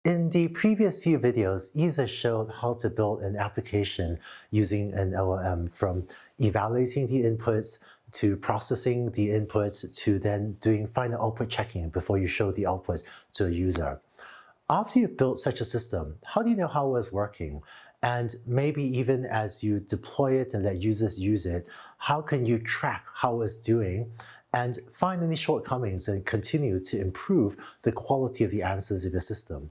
In the previous few videos, Isa showed how to build an application using an LLM, from evaluating the inputs to processing the inputs to then doing final output checking before you show the output to a user. After you've built such a system, how do you know how it's working? And maybe even as you deploy it and let users use it, how can you track how it's doing and find any shortcomings and continue to improve the quality of the answers of your system?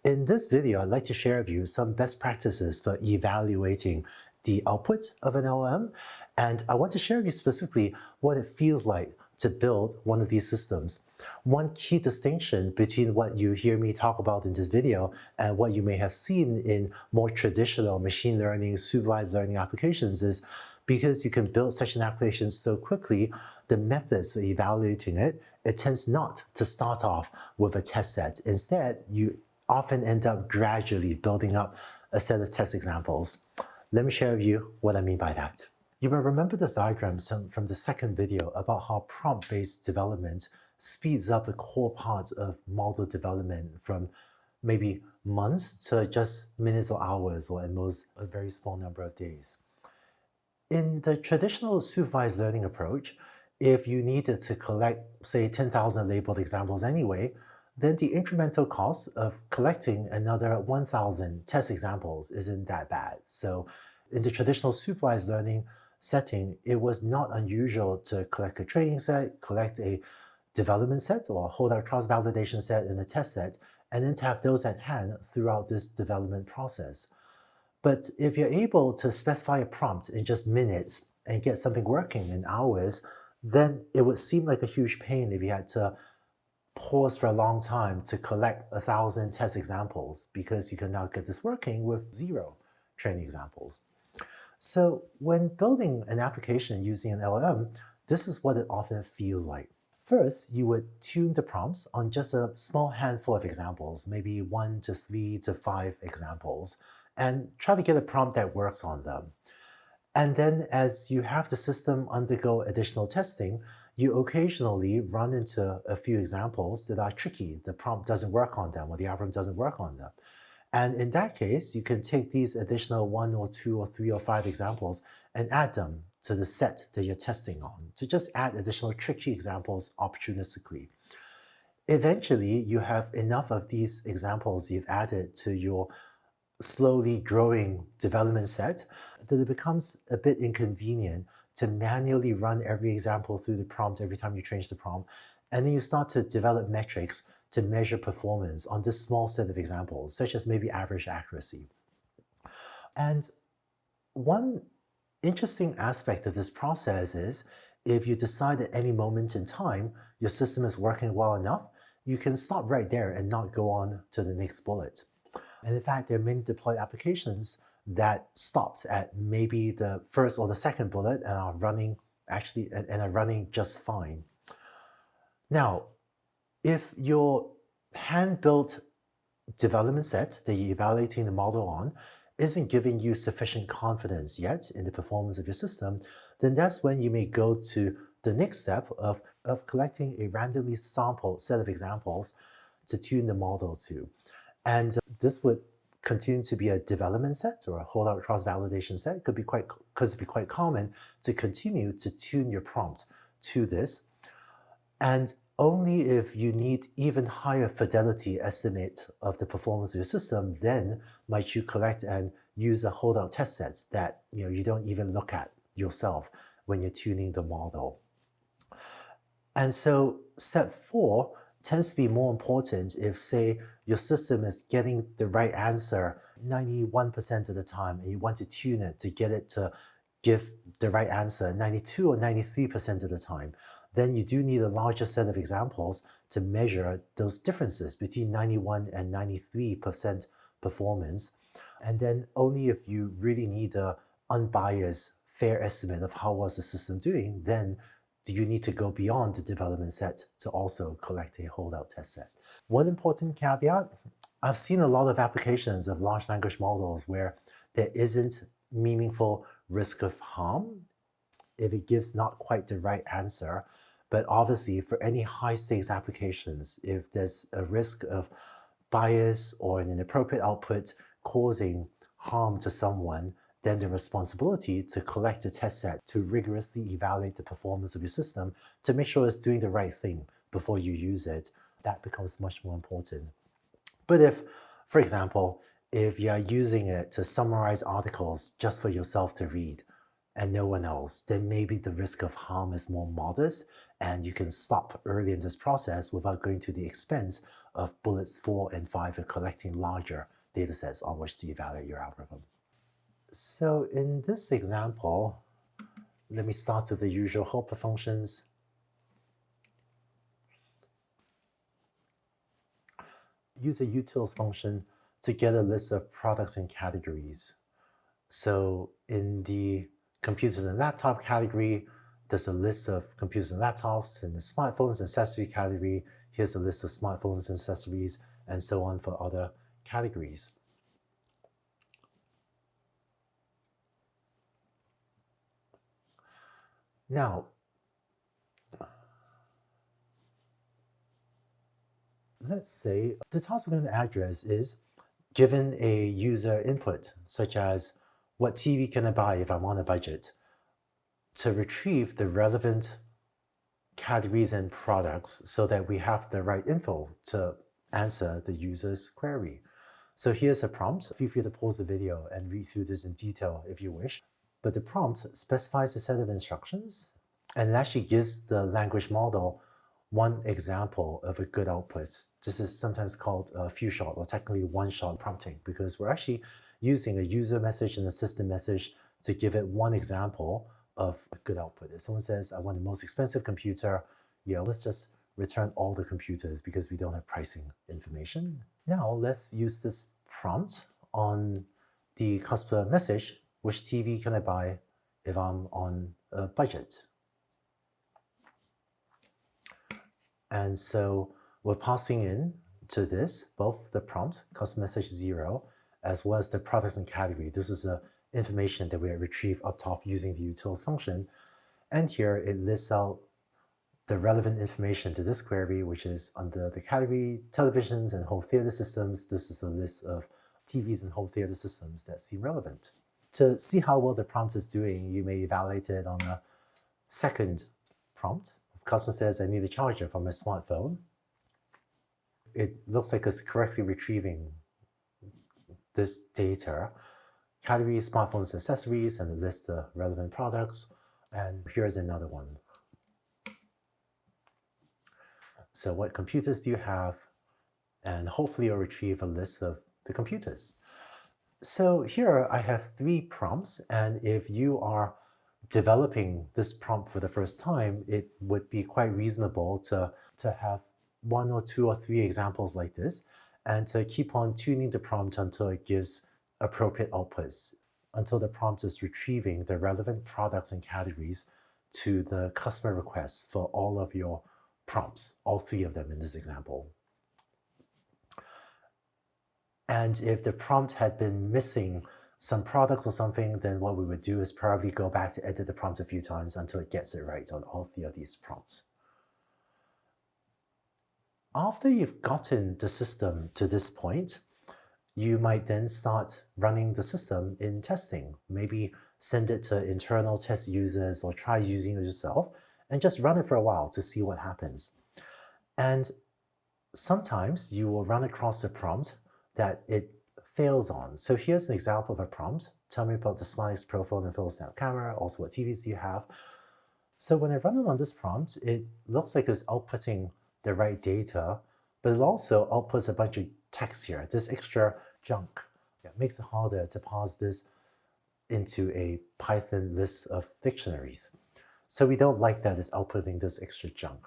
In this video, I'd like to share with you some best practices for evaluating the outputs of an LLM, and I want to share with you specifically what it feels like to build one of these systems. One key distinction between what you hear me talk about in this video and what you may have seen in more traditional machine learning, supervised learning applications is because you can build such an application so quickly, the methods for evaluating it, it tends not to start off with a test set. Instead, you often end up gradually building up a set of test examples. Let me share with you what I mean by that. You may remember this diagram from the second video about how prompt-based development speeds up the core parts of model development from maybe months to just minutes or hours, or at most a very small number of days. In the traditional supervised learning approach, if you needed to collect, say, 10,000 labeled examples anyway, then the incremental cost of collecting another 1,000 test examples isn't that bad. So in the traditional supervised learning setting, it was not unusual to collect a training set, collect a development set, or hold out cross-validation set and a test set, and then to have those at hand throughout this development process. But if you're able to specify a prompt in just minutes and get something working in hours, then it would seem like a huge pain if you had to pause for a long time to collect 1,000 test examples, because you can now get this working with 0 training examples. So when building an application using an LLM, this is what it often feels like. First, you would tune the prompts on just a small handful of examples, maybe 1 to 3 to 5 examples, and try to get a prompt that works on them. And then as you have the system undergo additional testing, you occasionally run into a few examples that are tricky. The prompt doesn't work on them, or the algorithm doesn't work on them. And in that case, you can take these additional 1 or 2 or 3 or 5 examples and add them to the set that you're testing on, to just add additional tricky examples opportunistically. Eventually, you have enough of these examples you've added to your slowly growing development set that it becomes a bit inconvenient to manually run every example through the prompt every time you change the prompt. And then you start to develop metrics to measure performance on this small set of examples, such as maybe average accuracy. And one interesting aspect of this process is, if you decide at any moment in time your system is working well enough, you can stop right there and not go on to the next bullet. And in fact, there are many deployed applications that stopped at maybe the first or the second bullet and are running just fine. Now, if your hand-built development set that you're evaluating the model on isn't giving you sufficient confidence yet in the performance of your system, then that's when you may go to the next step of collecting a randomly sampled set of examples to tune the model to. And this would continue to be a development set or a holdout cross-validation set. It could be quite common to continue to tune your prompt to this. And only if you need even higher fidelity estimate of the performance of your system, then might you collect and use a holdout test sets that you don't even look at yourself when you're tuning the model. And so step 4 tends to be more important if, say, your system is getting the right answer 91% of the time, and you want to tune it to get it to give the right answer 92 or 93% of the time. Then you do need a larger set of examples to measure those differences between 91 and 93% performance. And then only if you really need an unbiased, fair estimate of how was the system doing, then do you need to go beyond the development set to also collect a holdout test set. One important caveat, I've seen a lot of applications of large language models where there isn't meaningful risk of harm if it gives not quite the right answer. But obviously, for any high-stakes applications, if there's a risk of bias or an inappropriate output causing harm to someone, then the responsibility to collect a test set to rigorously evaluate the performance of your system to make sure it's doing the right thing before you use it, that becomes much more important. But if, for example, if you're using it to summarize articles just for yourself to read and no one else, then maybe the risk of harm is more modest and you can stop early in this process without going to the expense of bullets 4 and 5 and collecting larger datasets on which to evaluate your algorithm. So in this example, let me start with the usual helper functions. Use a utils function to get a list of products and categories. So in the computers and laptop category, there's a list of computers and laptops. In the smartphones and accessory category, here's a list of smartphones and accessories, and so on for other categories. Now, let's say the task we're going to address is given a user input, such as what TV can I buy if I'm on a budget, to retrieve the relevant categories and products so that we have the right info to answer the user's query. So here's a prompt. Feel free to pause the video and read through this in detail if you wish. But the prompt specifies a set of instructions and it actually gives the language model one example of a good output. This is sometimes called a few-shot or technically one-shot prompting because we're actually using a user message and a system message to give it one example of a good output. If someone says, I want the most expensive computer, let's just return all the computers because we don't have pricing information. Now let's use this prompt on the customer message, which TV can I buy if I'm on a budget? And so we're passing in to this, both the prompt, customer message 0, as well as the products and category. This is the information that we retrieve up top using the utils function. And here it lists out the relevant information to this query, which is under the category televisions and home theater systems. This is a list of TVs and home theater systems that seem relevant. To see how well the prompt is doing, you may evaluate it on a second prompt. If customer says, I need a charger for my smartphone, it looks like it's correctly retrieving this data. Category, smartphones, accessories, and list the relevant products. And here's another one. So what computers do you have? And hopefully you'll retrieve a list of the computers. So here I have 3 prompts, and if you are developing this prompt for the first time, it would be quite reasonable to have 1 or 2 or 3 examples like this, and to keep on tuning the prompt until it gives appropriate outputs, until the prompt is retrieving the relevant products and categories to the customer requests for all of your prompts, all 3 of them in this example. And if the prompt had been missing some products or something, then what we would do is probably go back to edit the prompt a few times until it gets it right on all 3 of these prompts. After you've gotten the system to this point, you might then start running the system in testing. Maybe send it to internal test users or try using it yourself and just run it for a while to see what happens. And sometimes you will run across a prompt that it fails on. So here's an example of a prompt. Tell me about the SmartX Pro phone and Full Snap camera, also what TVs you have. So when I run it on this prompt, it looks like it's outputting the right data, but it also outputs a bunch of text here, this extra junk. It makes it harder to parse this into a Python list of dictionaries. So we don't like that it's outputting this extra junk.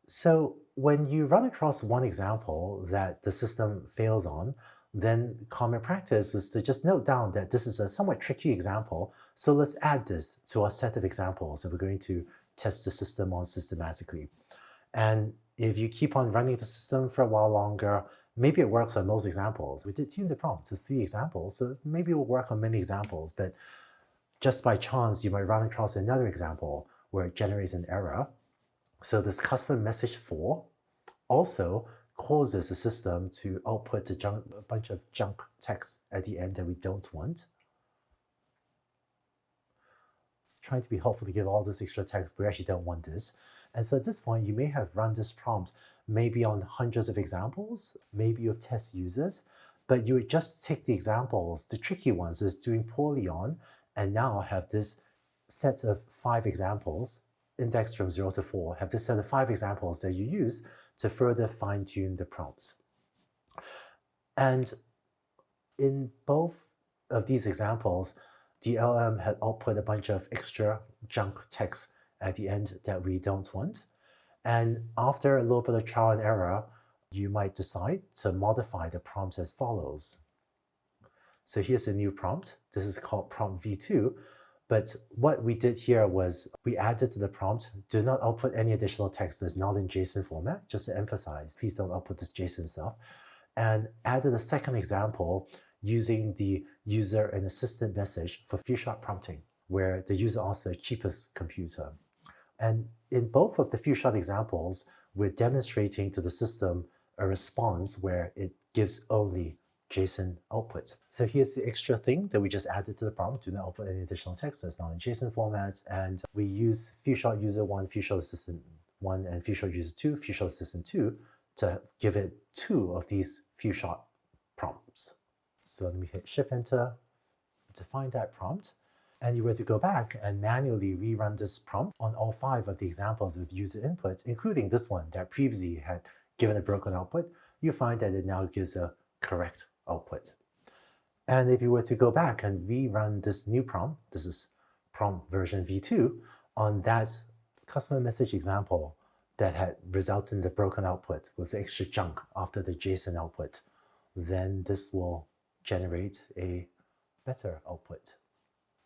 So when you run across one example that the system fails on, then common practice is to just note down that this is a somewhat tricky example. So let's add this to our set of examples that we're going to test the system on systematically. And if you keep on running the system for a while longer, maybe it works on most examples. We did tune the prompt to 3 examples, so maybe it will work on many examples, but just by chance, you might run across another example where it generates an error. So this customer message 4 also causes the system to output a bunch of junk text at the end that we don't want. Trying to be helpful to give all this extra text, but we actually don't want this. And so at this point, you may have run this prompt maybe on hundreds of examples, maybe with test users, but you would just take the examples, the tricky ones that's doing poorly on, and now have this set of 5 examples, indexed from 0 to 4, have this set of 5 examples that you use to further fine-tune the prompts. And in both of these examples, the LLM had output a bunch of extra junk text at the end that we don't want. And after a little bit of trial and error, you might decide to modify the prompt as follows. So here's a new prompt. This is called prompt v2. But what we did here was we added to the prompt, do not output any additional text that's not in JSON format, just to emphasize, please don't output this JSON stuff. And added a second example using the user and assistant message for few-shot prompting, where the user asks the cheapest computer. And in both of the few-shot examples, we're demonstrating to the system a response where it gives only JSON output. So here's the extra thing that we just added to the prompt, do not output any additional text that's not in JSON format. And we use few-shot user 1, few-shot assistant 1, and few-shot user 2, few-shot assistant 2 to give it 2 of these few-shot prompts. So let me hit Shift-Enter to find that prompt. And you were to go back and manually rerun this prompt on all 5 of the examples of user inputs, including this one that previously had given a broken output, you find that it now gives a correct output. And if you were to go back and rerun this new prompt, this is prompt version v2, on that customer message example that had resulted in the broken output with the extra junk after the JSON output, then this will generate a better output.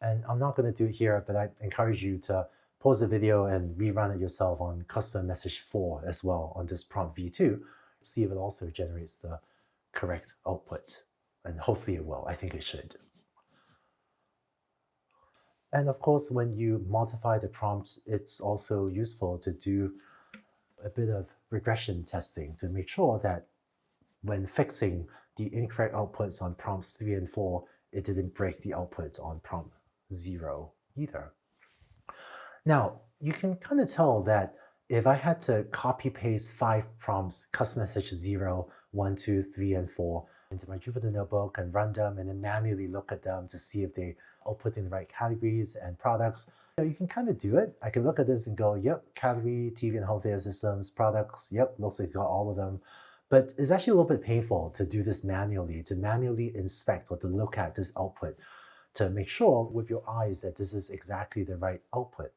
And I'm not going to do it here, but I encourage you to pause the video and rerun it yourself on customer message 4 as well on this prompt v2. See if it also generates the correct output. And hopefully it will. I think it should. And of course, when you modify the prompt, it's also useful to do a bit of regression testing to make sure that when fixing the incorrect outputs on prompts 3 and 4, it didn't break the output on prompt 0 either. Now, you can kind of tell that if I had to copy paste 5 prompts, customer message 0, 1, 2, 3, and 4, into my Jupyter notebook and run them and then manually look at them to see if they output in the right categories and products, you can kind of do it. I can look at this and go, yep, category, TV and home theater systems, products, yep, looks like got all of them. But it's actually a little bit painful to do this manually, to manually inspect or to look at this output, to make sure with your eyes that this is exactly the right output.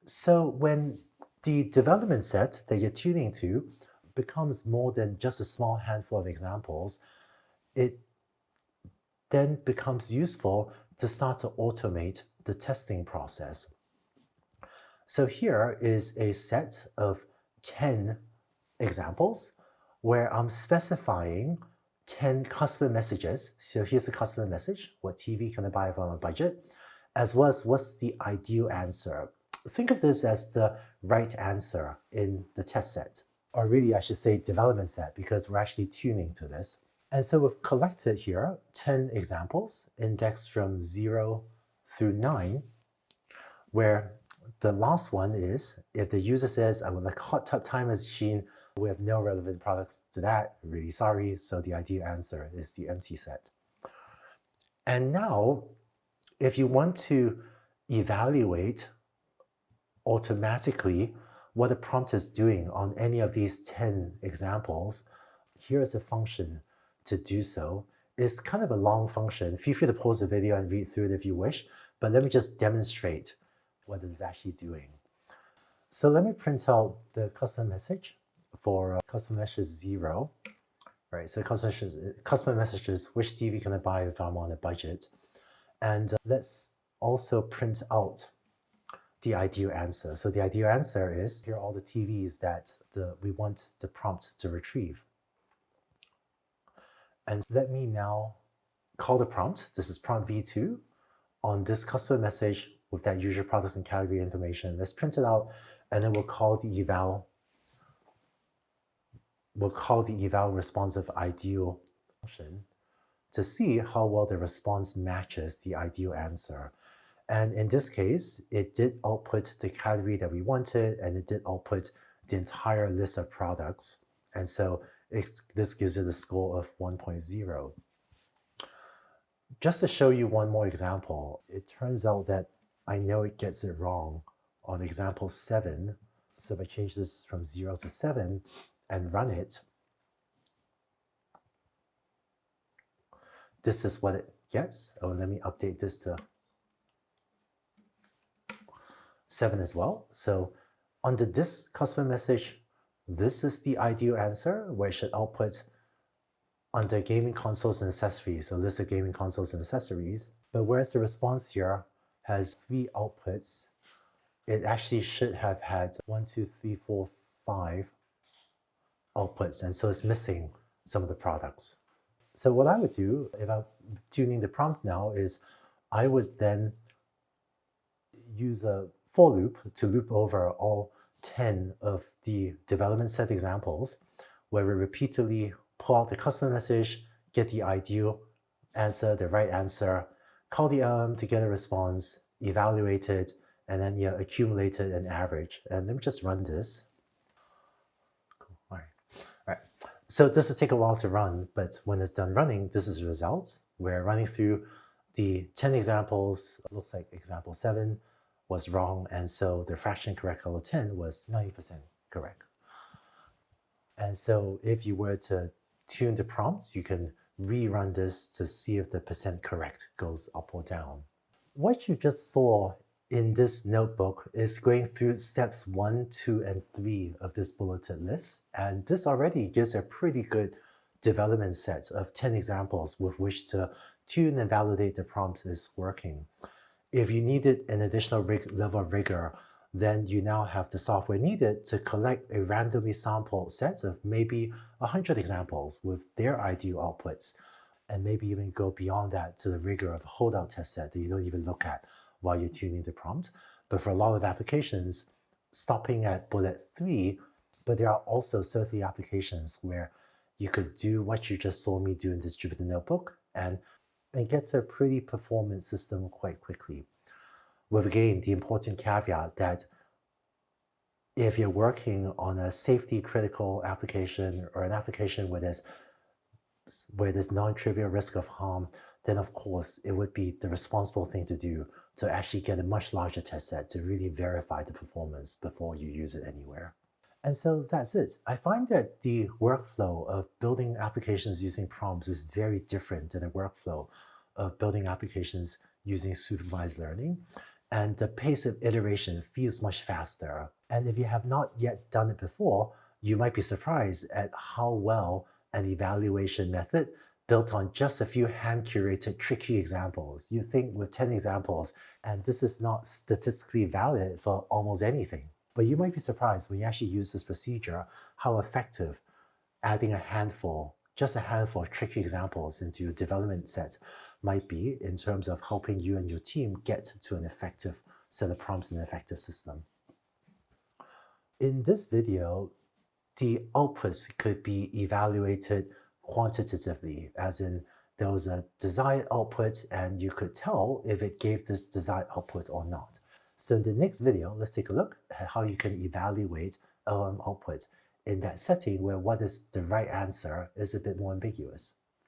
So when the development set that you're tuning to becomes more than just a small handful of examples, it then becomes useful to start to automate the testing process. So here is a set of 10 examples where I'm specifying 10 customer messages. So here's the customer message, what TV can I buy on a budget, as well as what's the ideal answer. Think of this as the right answer in the test set, or really I should say development set, because we're actually tuning to this. And so we've collected here 10 examples indexed from 0 through 9, where the last one is, if the user says, I would like a hot tub time machine, we have no relevant products to that, really sorry, so the ideal answer is the empty set. And now, if you want to evaluate automatically what the prompt is doing on any of these 10 examples, here's a function to do so. It's kind of a long function. Feel free to pause the video and read through it if you wish, but let me just demonstrate what it is actually doing. So let me print out the customer message for customer message 0. Right, so customer messages, which TV can I buy if I'm on a budget? And let's also print out the ideal answer. So the ideal answer is, here are all the TVs that we want the prompt to retrieve. And let me now call the prompt. This is prompt v2 on this customer message with that user products and category information. Let's print it out, and then we'll call the eval we'll call the eval responsive ideal function to see how well the response matches the ideal answer. And in this case, it did output the category that we wanted, and it did output the entire list of products. And so this gives it a score of 1.0. Just to show you one more example, it turns out that I know it gets it wrong on example 7. So if I change this from 0 to 7 and run it, this is what it gets. Oh, let me update this to 7 as well. So under this customer message, this is the ideal answer, where it should output under gaming consoles and accessories, a list of gaming consoles and accessories. But whereas the response here has 3 outputs, it actually should have had 1, 2, 3, 4, 5 outputs, and so it's missing some of the products. So what I would do if I'm tuning the prompt now is I would then use a for loop to loop over all 10 of the development set examples, where we repeatedly pull out the customer message, get the ideal answer, the right answer, call the LM to get a response, evaluate it, and then accumulate it and average. And let me just run this. Cool. All right. So this will take a while to run, but when it's done running, this is the result. We're running through the 10 examples. It looks like example 7 was wrong, and so the fraction correct out of 10 was 90% correct. And so if you were to tune the prompts, you can rerun this to see if the percent correct goes up or down. What you just saw in this notebook is going through steps 1, 2, and 3 of this bulleted list. And this already gives a pretty good development set of 10 examples with which to tune and validate the prompt is working. If you needed an additional level of rigor, then you now have the software needed to collect a randomly sampled set of maybe 100 examples with their ideal outputs, and maybe even go beyond that to the rigor of a holdout test set that you don't even look at while you're tuning the prompt. But for a lot of applications, stopping at bullet 3, but there are also certain applications where you could do what you just saw me do in this Jupyter Notebook and get to a pretty performant system quite quickly. With, again, the important caveat that if you're working on a safety critical application or an application where there's non-trivial risk of harm, then of course it would be the responsible thing to do to actually get a much larger test set to really verify the performance before you use it anywhere. And so that's it. I find that the workflow of building applications using prompts is very different than the workflow of building applications using supervised learning. And the pace of iteration feels much faster. And if you have not yet done it before, you might be surprised at how well an evaluation method built on just a few hand-curated tricky examples. You think with 10 examples, and this is not statistically valid for almost anything. But you might be surprised when you actually use this procedure, how effective adding just a handful of tricky examples into your development set might be in terms of helping you and your team get to an effective set of prompts and an effective system. In this video, the outputs could be evaluated quantitatively, as in there was a desired output and you could tell if it gave this desired output or not. So in the next video, let's take a look at how you can evaluate LM outputs in that setting where what is the right answer is a bit more ambiguous.